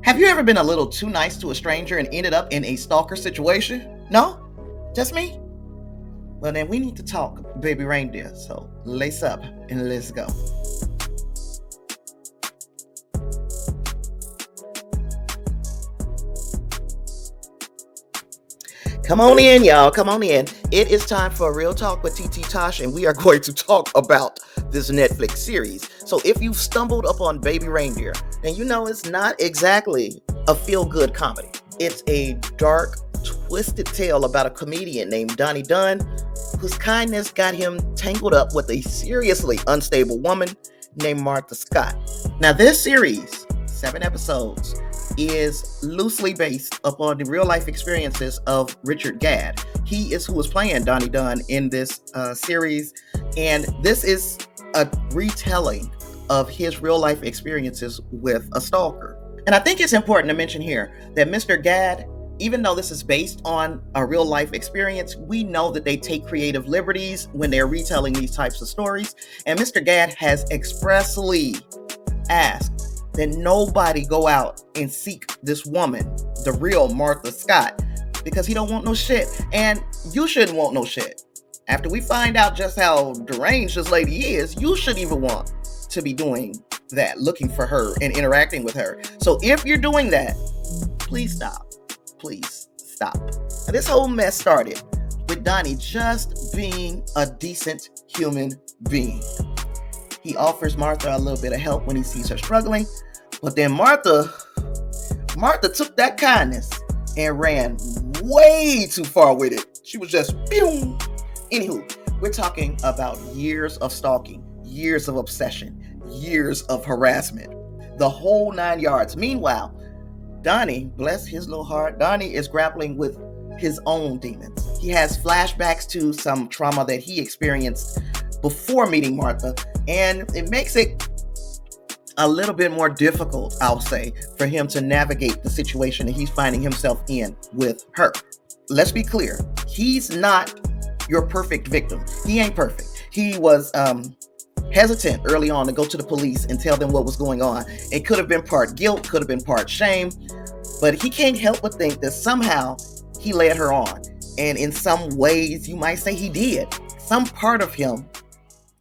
Have you ever been a little too nice to a stranger and ended up in a stalker situation? No? Just me? Well, then we need to talk, baby reindeer. So lace up and let's go. Come on in, y'all. Come on in. It is time for a real talk with TT Tosh, and we are going to talk about this Netflix series. So, if you've stumbled upon Baby Reindeer, then you know it's not exactly a feel good comedy. It's a dark, twisted tale about a comedian named Donny Dunn, whose kindness got him tangled up with a seriously unstable woman named Martha Scott. Now, this series, 7 episodes, is loosely based upon the real life experiences of Richard Gadd. He is who was playing Donny Dunn in this series, and this is a retelling of his real life experiences with a stalker. And I think it's important to mention here that Mr. Gadd, even though this is based on a real life experience, we know that they take creative liberties when they're retelling these types of stories. And Mr. Gadd has expressly asked that nobody go out and seek this woman, the real Martha Scott, because he don't want no shit. And you shouldn't want no shit. After we find out just how deranged this lady is, you shouldn't even want to be doing that, looking for her and interacting with her. So if you're doing that, please stop. Please stop. Now, this whole mess started with Donny just being a decent human being. He offers Martha a little bit of help when he sees her struggling, but then Martha took that kindness and ran way too far with it. She was just boom. Anywho, we're talking about years of stalking, years of obsession, years of harassment, the whole 9 yards. Meanwhile, Donny, bless his little heart, Donny is grappling with his own demons. He has flashbacks to some trauma that he experienced before meeting Martha, and it makes it a little bit more difficult, I'll say, for him to navigate the situation that he's finding himself in with her. Let's be clear, he's not your perfect victim. He ain't perfect. He was hesitant early on to go to the police and tell them what was going on. It could have been part guilt, could have been part shame, but he can't help but think that somehow he led her on. And in some ways, you might say he did. Some part of him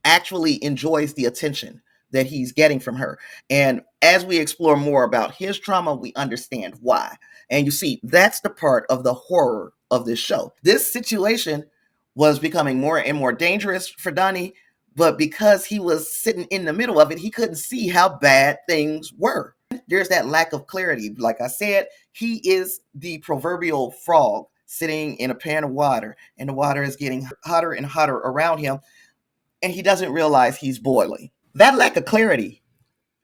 actually enjoys the attention that he's getting from her. And as we explore more about his trauma, we understand why. And you see, that's the part of the horror of this show. This situation was becoming more and more dangerous for Donny, but because he was sitting in the middle of it, he couldn't see how bad things were. There's that lack of clarity. Like I said, he is the proverbial frog sitting in a pan of water, and the water is getting hotter and hotter around him, and he doesn't realize he's boiling. That lack of clarity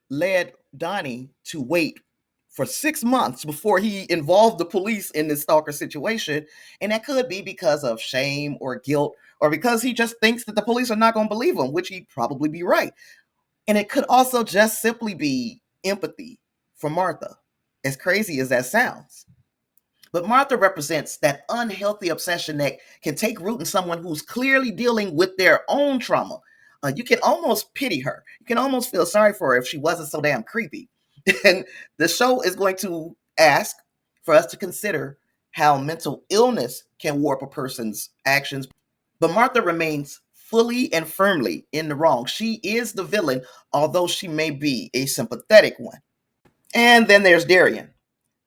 led Donny to wait for 6 months before he involved the police in this stalker situation. And that could be because of shame or guilt, or because he just thinks that the police are not going to believe him, which he'd probably be right. And it could also just simply be empathy for Martha, as crazy as that sounds. But Martha represents that unhealthy obsession that can take root in someone who's clearly dealing with their own trauma. You can almost pity her. You can almost feel sorry for her if she wasn't so damn creepy. And the show is going to ask for us to consider how mental illness can warp a person's actions. But Martha remains fully and firmly in the wrong. She is the villain, although she may be a sympathetic one. And then there's Darrien.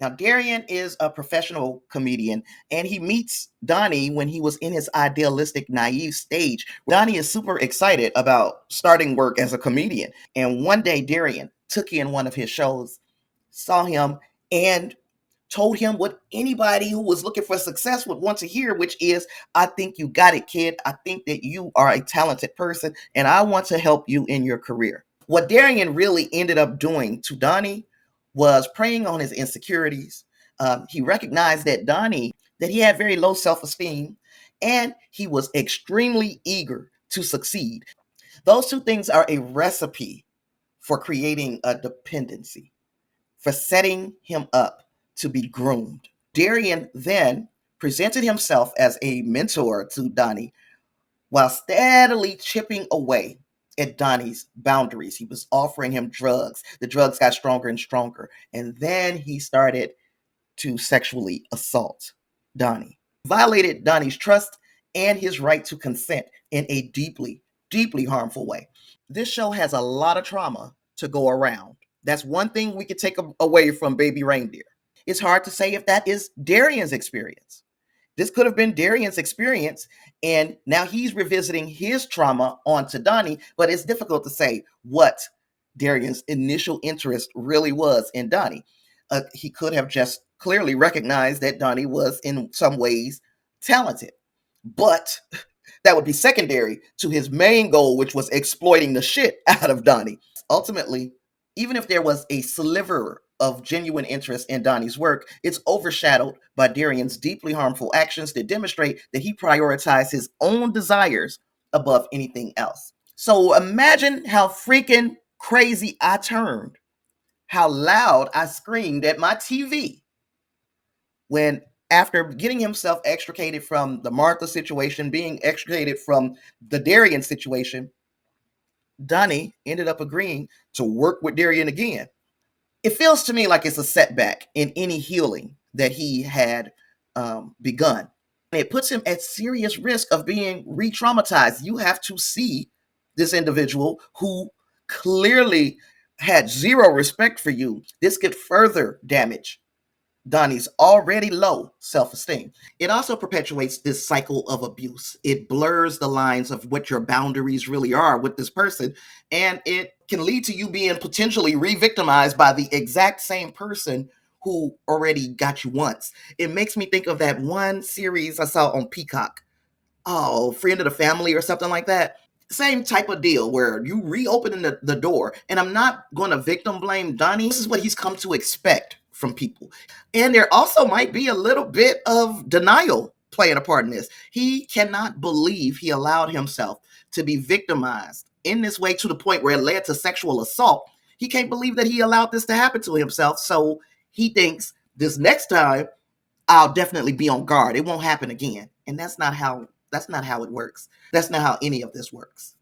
Now, Darrien is a professional comedian, and he meets Donny when he was in his idealistic, naive stage. Donny is super excited about starting work as a comedian. And one day, Darrien took in one of his shows, saw him, and told him what anybody who was looking for success would want to hear, which is, I think you got it, kid. I think that you are a talented person, and I want to help you in your career. What Darrien really ended up doing to Donny was preying on his insecurities. He recognized that Donny, that he had very low self-esteem, and he was extremely eager to succeed. Those two things are a recipe for creating a dependency, for setting him up to be groomed. Darrien then presented himself as a mentor to Donny while steadily chipping away at Donny's boundaries. He was offering him drugs. The drugs got stronger and stronger. And then he started to sexually assault Donny. Violated Donny's trust and his right to consent in a deeply, deeply harmful way. This show has a lot of trauma to go around. That's one thing we could take away from Baby Reindeer. It's hard to say if that is Darrien's experience. This could have been Darrien's experience, and now he's revisiting his trauma onto Donny, but it's difficult to say what Darrien's initial interest really was in Donny. He could have just clearly recognized that Donny was in some ways talented, but that would be secondary to his main goal, which was exploiting the shit out of Donny. Ultimately, even if there was a sliver of genuine interest in Donny's work, it's overshadowed by Darrien's deeply harmful actions that demonstrate that he prioritized his own desires above anything else. So imagine how freaking crazy I turned, how loud I screamed at my TV when, after getting himself extricated from the Martha situation, being extricated from the Darrien situation, Donny ended up agreeing to work with Darrien again. It feels to me like it's a setback in any healing that he had begun. It puts him at serious risk of being re-traumatized. You have to see this individual who clearly had zero respect for you. This could further damage Donny's already low self-esteem. It also perpetuates this cycle of abuse. It blurs the lines of what your boundaries really are with this person, and it can lead to you being potentially re-victimized by the exact same person who already got you once. It makes me think of that one series I saw on Peacock. Oh, Friend of the Family or something like that. Same type of deal where you reopen the door, and I'm not going to victim blame Donny. This is what he's come to expect from people. And there also might be a little bit of denial playing a part in this. He cannot believe he allowed himself to be victimized in this way to the point where it led to sexual assault. He can't believe that he allowed this to happen to himself. So he thinks this next time I'll definitely be on guard. It won't happen again. And that's not how it works. That's not how any of this works.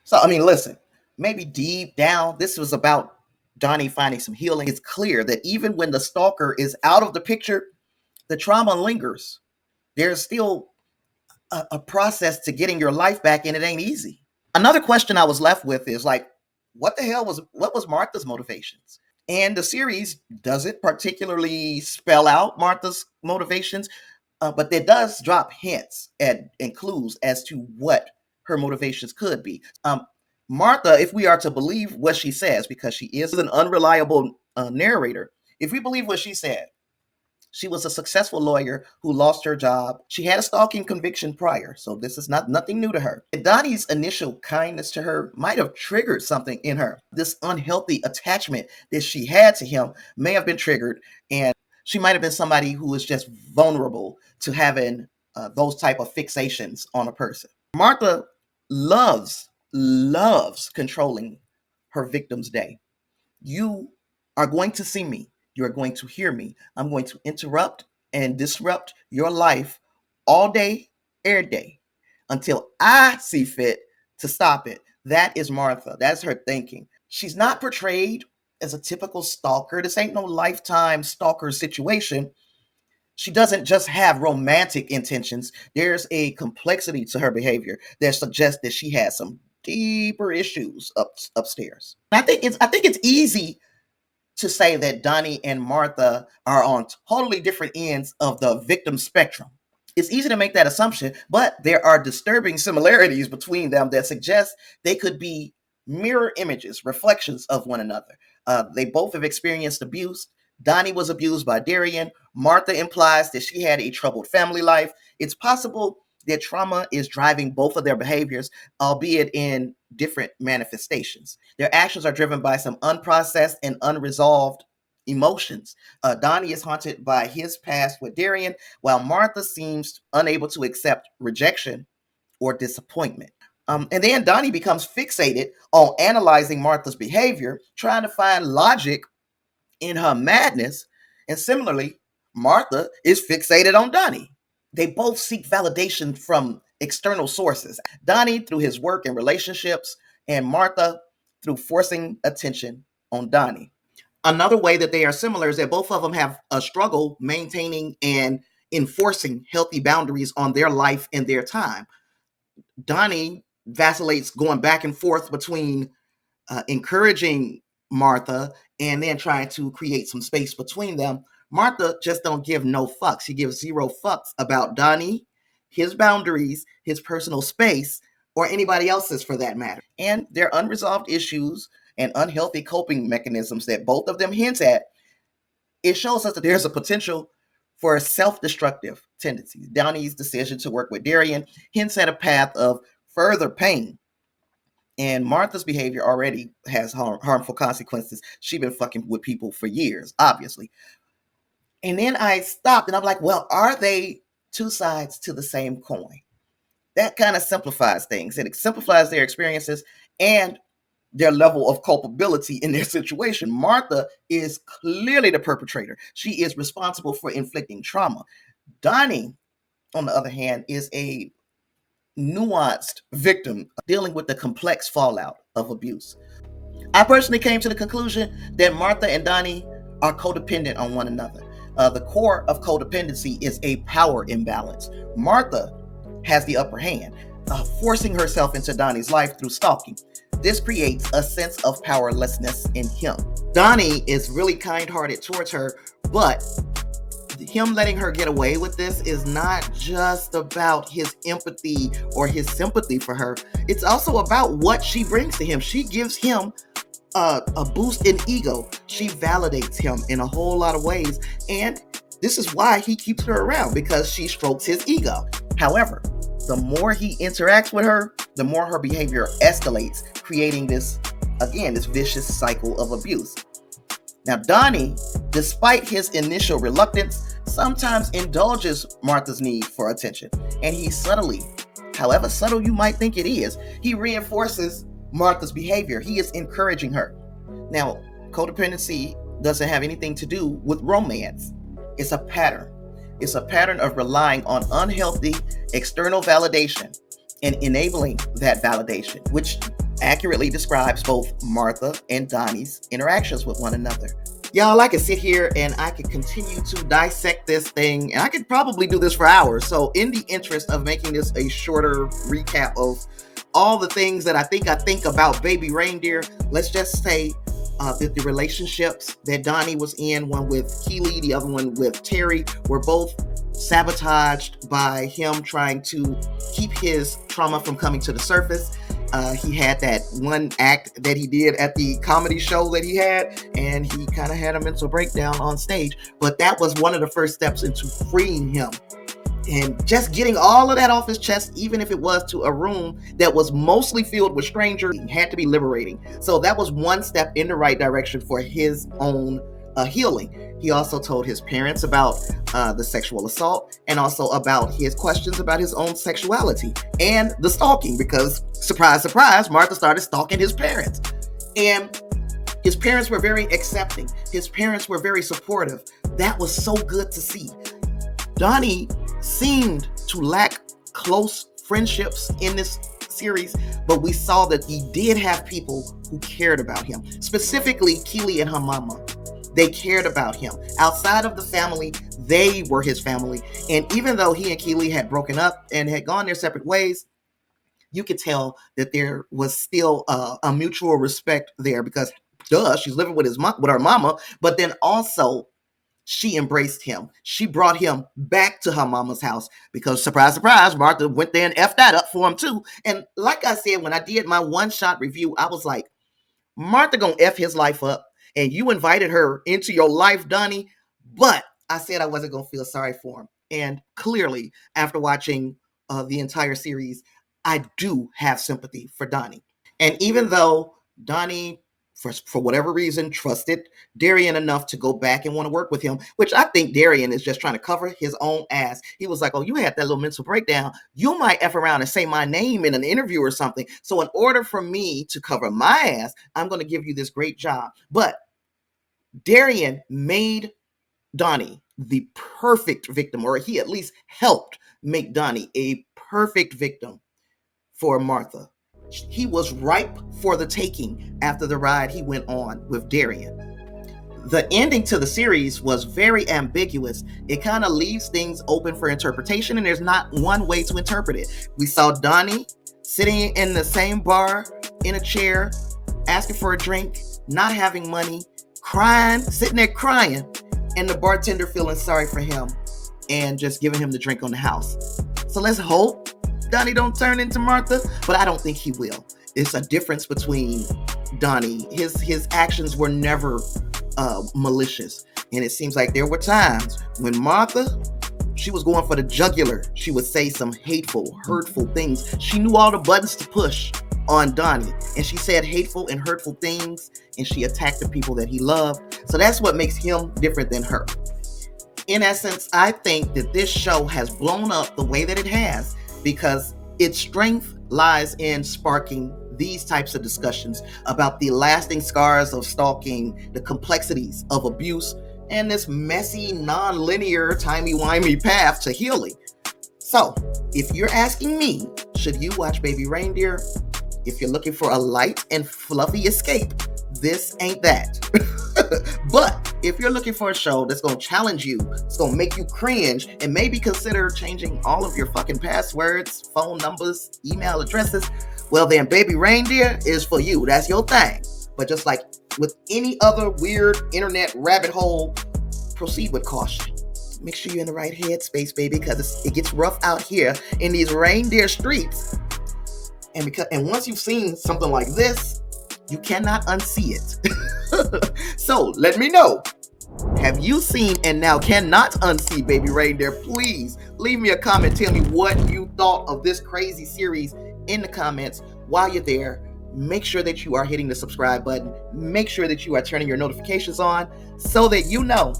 So I mean, listen, maybe deep down this was about Donny finding some healing. It's clear that even when the stalker is out of the picture, the trauma lingers. There's still a process to getting your life back, and it ain't easy. Another question I was left with is like, what was Martha's motivations? And the series doesn't particularly spell out Martha's motivations, but it does drop hints and clues as to what her motivations could be. Martha, if we are to believe what she says, because she is an unreliable narrator, if we believe what she said, she was a successful lawyer who lost her job. She had a stalking conviction prior, so this is nothing new to her. Donny's initial kindness to her might have triggered something in her. This unhealthy attachment that she had to him may have been triggered, and she might have been somebody who was just vulnerable to having those type of fixations on a person. Martha loves controlling her victim's day. You are going to see me. You are going to hear me. I'm going to interrupt and disrupt your life all day, every day, until I see fit to stop it. That is Martha. That's her thinking. She's not portrayed as a typical stalker. This ain't no Lifetime stalker situation. She doesn't just have romantic intentions. There's a complexity to her behavior that suggests that she has some deeper issues upstairs. I think it's easy to say that Donny and Martha are on totally different ends of the victim spectrum. It's easy to make that assumption, but there are disturbing similarities between them that suggest they could be mirror images, reflections of one another. They both have experienced abuse. Donny was abused by Darrien. Martha implies that she had a troubled family life. It's possible that trauma is driving both of their behaviors, albeit in different manifestations. Their actions are driven by some unprocessed and unresolved emotions. Donny is haunted by his past with Darrien, while Martha seems unable to accept rejection or disappointment. And then Donny becomes fixated on analyzing Martha's behavior, trying to find logic in her madness. And similarly, Martha is fixated on Donny. They both seek validation from external sources. Donny, through his work and relationships, and Martha through forcing attention on Donny. Another way that they are similar is that both of them have a struggle maintaining and enforcing healthy boundaries on their life and their time. Donny vacillates going back and forth between encouraging Martha and then trying to create some space between them. Martha just don't give no fucks. She gives zero fucks about Donny, his boundaries, his personal space, or anybody else's for that matter. And their unresolved issues and unhealthy coping mechanisms that both of them hint at, it shows us that there's a potential for self-destructive tendencies. Donny's decision to work with Darrien hints at a path of further pain, and Martha's behavior already has harmful consequences. She's been fucking with people for years, obviously. And then I stopped and I'm like, well, are they two sides to the same coin? That kind of simplifies things, and it simplifies their experiences and their level of culpability in their situation. Martha is clearly the perpetrator. She is responsible for inflicting trauma. Donny, on the other hand, is a nuanced victim dealing with the complex fallout of abuse. I personally came to the conclusion that Martha and Donny are codependent on one another. The core of codependency is a power imbalance. Martha has the upper hand, forcing herself into Donny's life through stalking. This creates a sense of powerlessness in him. Donny is really kind-hearted towards her, but him letting her get away with this is not just about his empathy or his sympathy for her. It's also about what she brings to him. She gives him a boost in ego. She validates him in a whole lot of ways. And this is why he keeps her around, because she strokes his ego. However, the more he interacts with her, the more her behavior escalates, creating this vicious cycle of abuse. Now, Donny, despite his initial reluctance, sometimes indulges Martha's need for attention. And he subtly, however subtle you might think it is, he reinforces Martha's behavior. He is encouraging her. Now, codependency doesn't have anything to do with romance. It's a pattern. It's a pattern of relying on unhealthy external validation and enabling that validation, which accurately describes both Martha and Donny's interactions with one another. Y'all, I could sit here and I could continue to dissect this thing, and I could probably do this for hours. So in the interest of making this a shorter recap of all the things that I think about Baby Reindeer, let's just say that the relationships that Donny was in, one with Keely, the other one with Terry, were both sabotaged by him trying to keep his trauma from coming to the surface. He had that one act that he did at the comedy show that he had, and he kind of had a mental breakdown on stage. But that was one of the first steps into freeing him. And just getting all of that off his chest, even if it was to a room that was mostly filled with strangers, had to be liberating. So that was one step in the right direction for his own healing. He also told his parents about the sexual assault, and also about his questions about his own sexuality and the stalking, because surprise, surprise, Martha started stalking his parents. And his parents were very accepting. His parents were very supportive. That was so good to see. Donny seemed to lack close friendships in this series, but we saw that he did have people who cared about him, specifically Keely and her mama. They cared about him. Outside of the family, they were his family. And even though he and Keely had broken up and had gone their separate ways, you could tell that there was still a mutual respect there, because she's living with with her mama, but then also she embraced him. She brought him back to her mama's house, because surprise, surprise, Martha went there and effed that up for him too. And like I said, when I did my one-shot review, I was like, Martha gonna F his life up, and you invited her into your life, Donny. But I said I wasn't gonna feel sorry for him. And clearly, after watching the entire series, I do have sympathy for Donny. And even though Donny, for whatever reason, trusted Darrien enough to go back and want to work with him, which I think Darrien is just trying to cover his own ass. He was like, oh, you had that little mental breakdown. You might F around and say my name in an interview or something. So in order for me to cover my ass, I'm going to give you this great job. But Darrien made Donny the perfect victim, or he at least helped make Donny a perfect victim for Martha. He was ripe for the taking after the ride he went on with Darrien. The ending to the series was very ambiguous. It kind of leaves things open for interpretation, and there's not one way to interpret it. We saw Donny sitting in the same bar in a chair, asking for a drink, not having money, crying, sitting there crying, and the bartender feeling sorry for him and just giving him the drink on the house. So let's hope Donny don't turn into Martha, but I don't think he will. It's a difference between Donny. His actions were never malicious, and it seems like there were times when Martha, she was going for the jugular. She would say some hateful, hurtful things. She knew all the buttons to push on Donny, and she said hateful and hurtful things, and she attacked the people that he loved. So that's what makes him different than her. In essence, I think that this show has blown up the way that it has because its strength lies in sparking these types of discussions about the lasting scars of stalking, the complexities of abuse, and this messy, non-linear, timey-wimey path to healing. So, if you're asking me, should you watch Baby Reindeer? If you're looking for a light and fluffy escape, this ain't that. But if you're looking for a show that's going to challenge you, it's going to make you cringe, and maybe consider changing all of your fucking passwords, phone numbers, email addresses, well then Baby Reindeer is for you. That's your thing. But just like with any other weird internet rabbit hole, proceed with caution. Make sure you're in the right headspace, baby, because it gets rough out here in these reindeer streets. And once you've seen something like this, you cannot unsee it. So let me know. Have you seen and now cannot unsee Baby Reindeer? Please leave me a comment. Tell me what you thought of this crazy series in the comments. While you're there, make sure that you are hitting the subscribe button. Make sure that you are turning your notifications on so that you know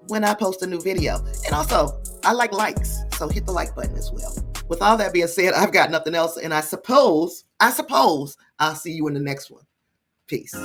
when I post a new video. And also, I like likes, so hit the like button as well. With all that being said, I've got nothing else, and I suppose I'll see you in the next one. Peace.